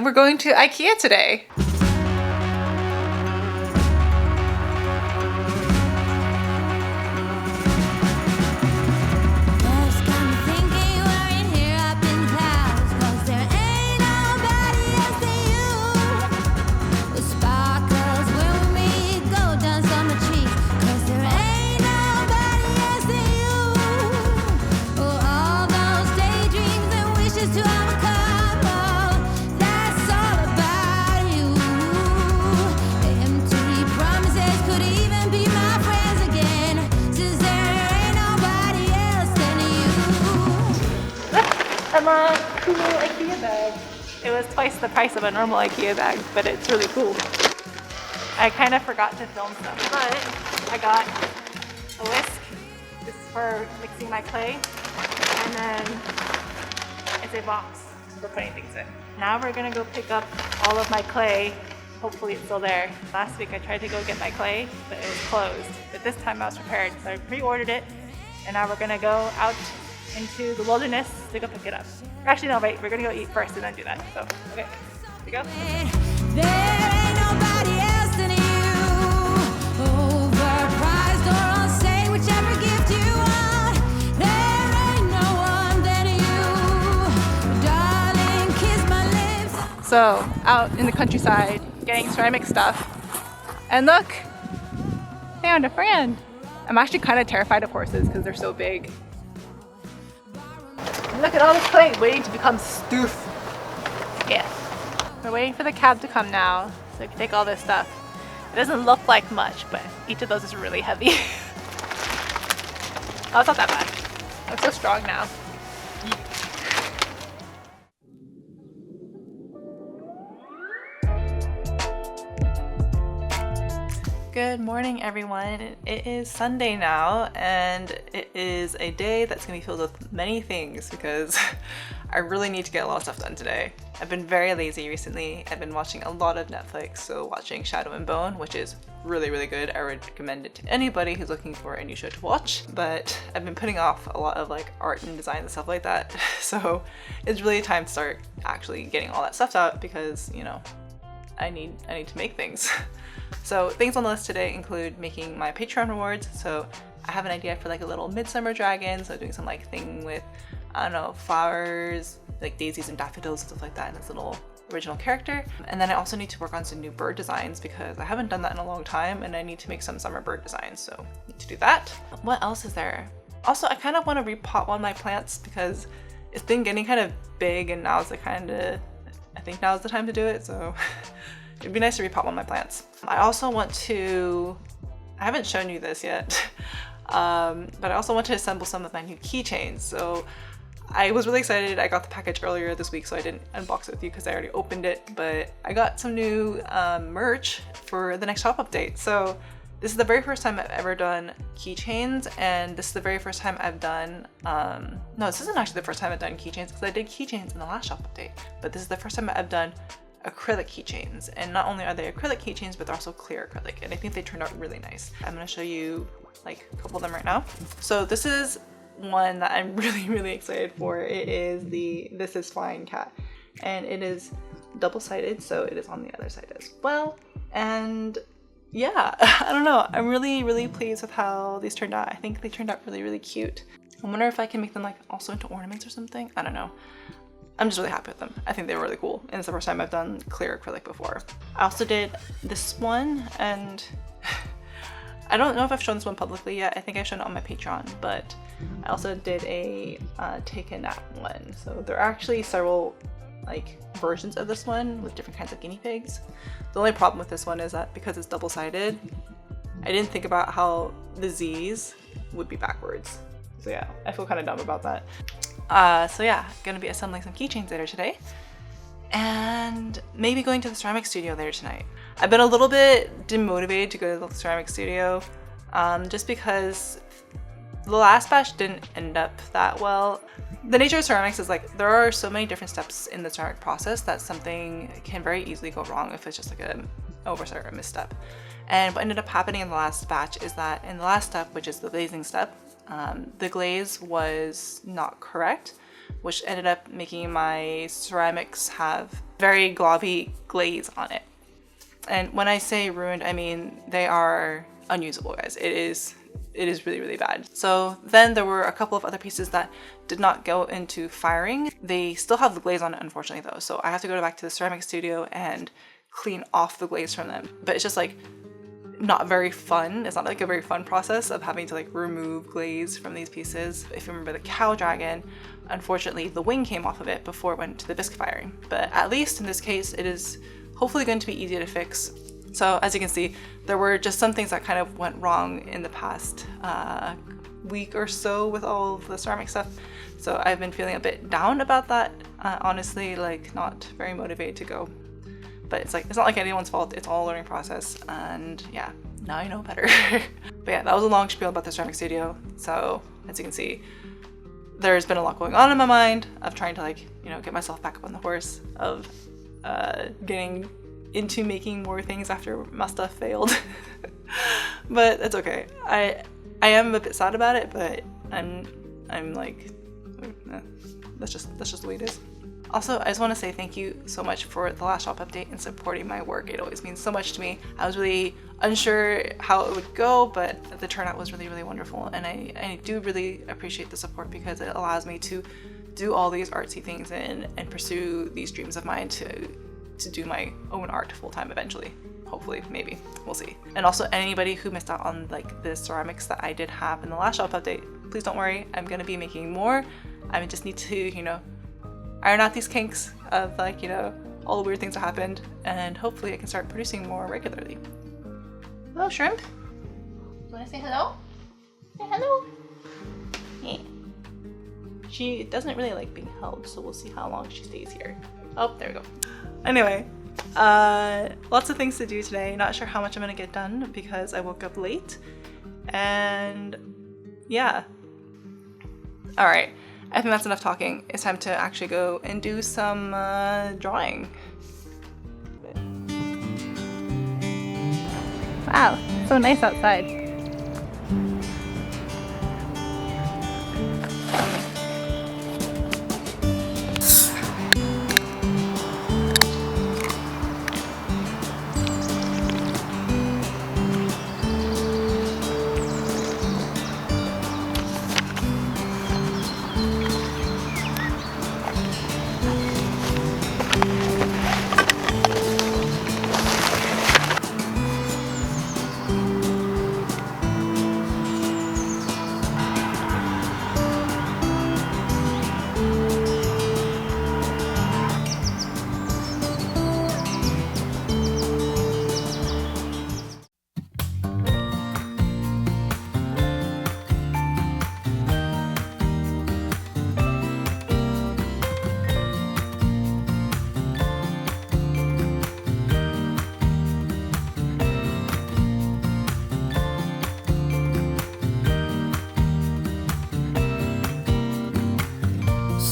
We're going to Ikea today. A cool Ikea bag. It was twice the price of a normal Ikea bag, but it's really cool. I kind of forgot to film stuff, but I got a whisk. This is for mixing my clay, and then it's a box for putting things in. Now we're gonna go pick up all of my clay. Hopefully it's still there. Last week I tried to go get my clay, but it was closed. But this time I was prepared, so I pre-ordered it, and now we're gonna go out into the wilderness to go pick it up. Actually, no, wait, we're gonna go eat first and then do that. So, okay, here we go. There ain't nobody else than you. Overpriced or on sale, whichever gift you want. There ain't no one than you. Darling, kiss my lips. So, out in the countryside, getting ceramic stuff. And look, found a friend. I'm actually kind of terrified of horses because they're so big. Look at all this clay waiting to become stoof. Yeah. We're waiting for the cab to come now so we can take all this stuff. It doesn't look like much, but each of those is really heavy. Oh, it's not that bad. I'm so strong now. Good morning, everyone. It is Sunday now, and it is a day that's going to be filled with many things because I really need to get a lot of stuff done today. I've been very lazy recently. I've been watching a lot of Netflix, so watching Shadow and Bone, which is really, really good. I would recommend it to anybody who's looking for a new show to watch, but I've been putting off a lot of like art and design and stuff like that. So it's really time to start actually getting all that stuff out because, you know, I need to make things. So things on the list today include making my Patreon rewards. So I have an idea for like a little midsummer dragon. So doing some like thing with, I don't know, flowers, like daisies and daffodils and stuff like that in this little original character. And then I also need to work on some new bird designs because I haven't done that in a long time and I need to make some summer bird designs. So I need to do that. What else is there? Also, I kind of want to repot one of my plants because it's been getting kind of big and now is the kind of, I think now is the time to do it. So it'd be nice to repot one of my plants. I also want to, I haven't shown you this yet, but I also want to assemble some of my new keychains. So I was really excited. I got the package earlier this week, so I didn't unbox it with you because I already opened it, but I got some new merch for the next shop update. So this is the very first time I've ever done keychains, and this is the very first time I've done, no, this isn't actually the first time I've done keychains because I did keychains in the last shop update, but this is the first time I've done acrylic keychains. And not only are they acrylic keychains, but they're also clear acrylic, and I think they turned out really nice. I'm going to show you like a couple of them right now. So this is one that I'm really excited for. It is the This Is Flying cat, and it is double-sided, so it is on the other side as well. And yeah, I don't know, I'm really pleased with how these turned out. I think they turned out really cute. I wonder if I can make them like also into ornaments or something. I don't know. I'm just really happy with them. I think they were really cool, and it's the first time I've done clear acrylic before. I also did this one, and I don't know if I've shown this one publicly yet. I think I've shown it on my Patreon, but I also did a take a nap one. So there are actually several like versions of this one with different kinds of guinea pigs. The only problem with this one is that because it's double-sided, I didn't think about how the Z's would be backwards. So yeah, I feel kind of dumb about that. So yeah, gonna be assembling some keychains later today, and maybe going to the ceramic studio later tonight. I've been a little bit demotivated to go to the ceramic studio, just because the last batch didn't end up that well. The nature of ceramics is like there are so many different steps in the ceramic process that something can very easily go wrong if it's just like an oversight or a misstep. And what ended up happening in the last batch is that in the last step, which is the glazing step, the glaze was not correct, which ended up making my ceramics have very globby glaze on it. And when I say ruined, I mean they are unusable, guys. It is really, really bad. So then there were a couple of other pieces that did not go into firing. They still have the glaze on it, unfortunately, though. So I have to go back to the ceramic studio and clean off the glaze from them. But it's just like not very fun. It's not like a very fun process of having to like remove glaze from these pieces. If you remember the cow dragon, unfortunately the wing came off of it before it went to the bisque firing. But at least in this case, it is hopefully going to be easy to fix. So as you can see, there were just some things that kind of went wrong in the past week or so with all of the ceramic stuff. So I've been feeling a bit down about that. Honestly, like not very motivated to go. But it's not like anyone's fault. It's all a learning process. And yeah, now I know better. But yeah, that was a long spiel about the ceramic studio. So as you can see, there's been a lot going on in my mind of trying to like, you know, get myself back up on the horse of getting into making more things after my stuff failed. But it's okay. I am a bit sad about it, but I'm like, that's just the way it is. Also, I just want to say thank you so much for the last shop update and supporting my work. It always means so much to me. I was really unsure how it would go, but the turnout was really, really wonderful. And I do really appreciate the support because it allows me to do all these artsy things and pursue these dreams of mine to do my own art full time eventually. Hopefully, maybe, we'll see. And also anybody who missed out on like the ceramics that I did have in the last shop update, please don't worry, I'm gonna be making more. I just need to, you know, iron out these kinks of like, you know, all the weird things that happened, and hopefully I can start producing more regularly. Hello, shrimp. You wanna say hello? Say hello. Yeah. She doesn't really like being held, so we'll see how long she stays here. Oh, there we go. Anyway, lots of things to do today. Not sure how much I'm gonna get done because I woke up late. And yeah. All right, I think that's enough talking. It's time to actually go and do some drawing. Wow, so nice outside.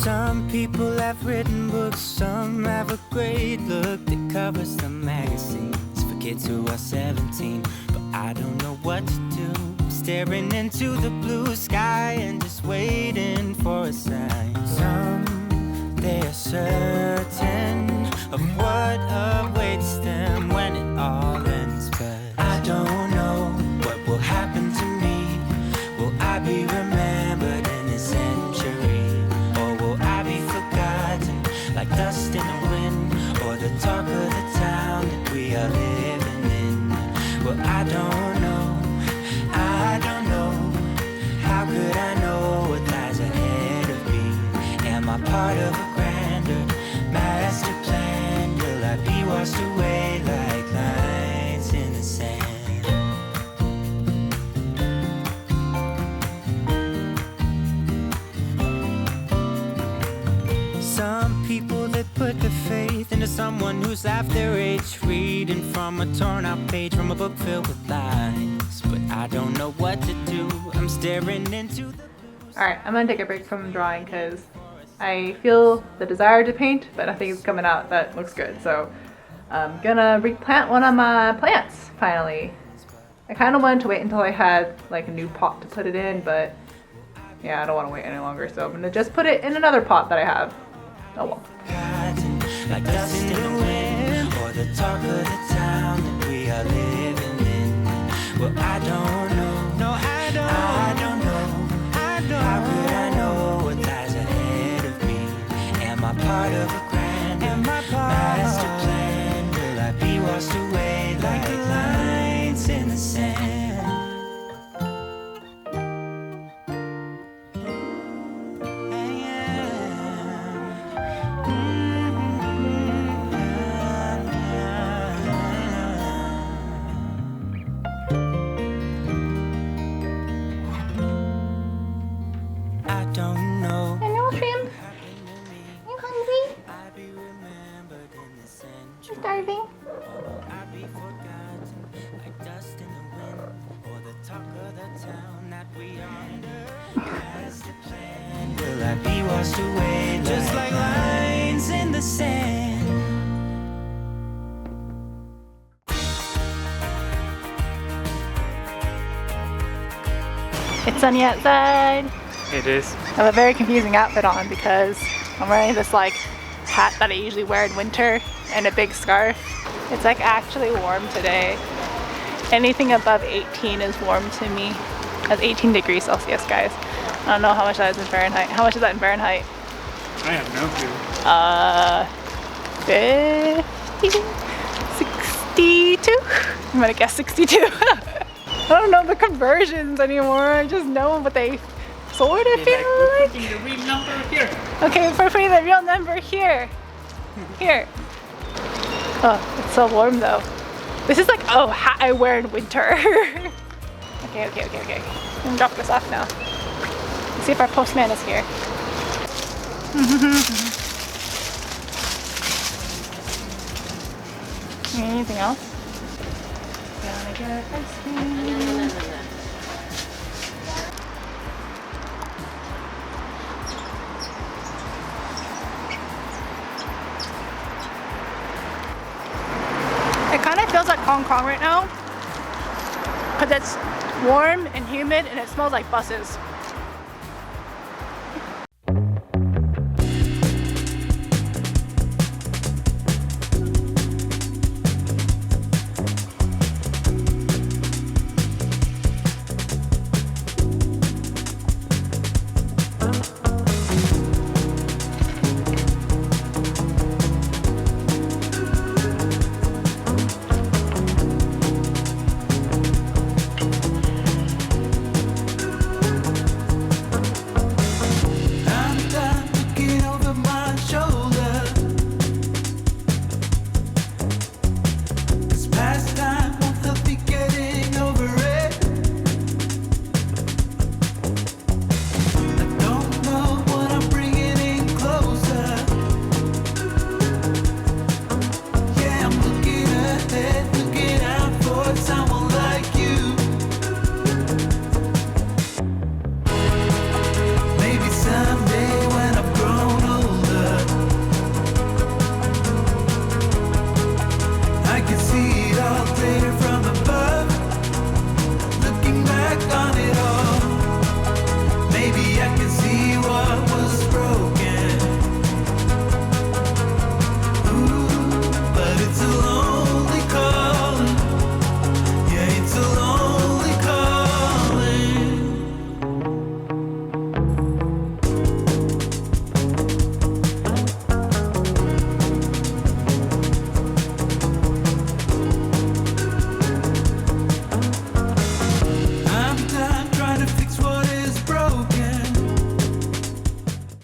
Some people have written books, some have a great look that covers the magazines for kids who are 17. But I don't know what to do, staring into the blue sky and just waiting for a sign. Some, they are certain of what awaits them when it all ends. But I don't know what will happen to me. Will I be remembered in a century? Like dust in the wind, or the talk of the town that we are living in. Well, I don't know, how could I know what lies ahead of me? Am I part of a grander master plan? Will I be washed away like lines in the sand? Some people that put their faith into someone who's half their age, reading from a torn out page from a book filled with lies. But I don't know what to do. I'm staring into the... Alright, I'm gonna take a break from drawing because I feel the desire to paint, but nothing is coming out that looks good. So I'm gonna replant one of my plants finally. I kind of wanted to wait until I had like a new pot to put it in, but yeah, I don't want to wait any longer. So I'm gonna just put it in another pot that I have. Oh well. like dust in the wind, or the talk of the town that we are living in. Well, I don't know. No, I don't know. How could I know what lies ahead of me? Am I part of a grander master plan? Will I be washed away like lines in the sand? I don't know. Hello, shrimp. You hungry? You starving? I'll be forgotten like dust in the wind, or the talk of the town that we are. Master plan. Will I be washed away just like lines in the sand? It's sunny outside. It is. I have a very confusing outfit on because I'm wearing this like hat that I usually wear in winter and a big scarf. It's like actually warm today. Anything above 18 is warm to me. That's 18 degrees Celsius, guys. I don't know how much that is in Fahrenheit. How much is that in Fahrenheit? I have no clue. 50? 62? I'm gonna guess 62. I don't know the conversions anymore. I just know what they sort of feel like. Putting the real number here. Okay, we're putting the real number here. Here. Oh, it's so warm though. This is like, oh, hat I wear in winter. Okay. I'm gonna drop this off now. Let's see if our postman is here. Anything else? Gonna get ice cream. It kind of feels like Hong Kong right now because it's warm and humid and it smells like buses.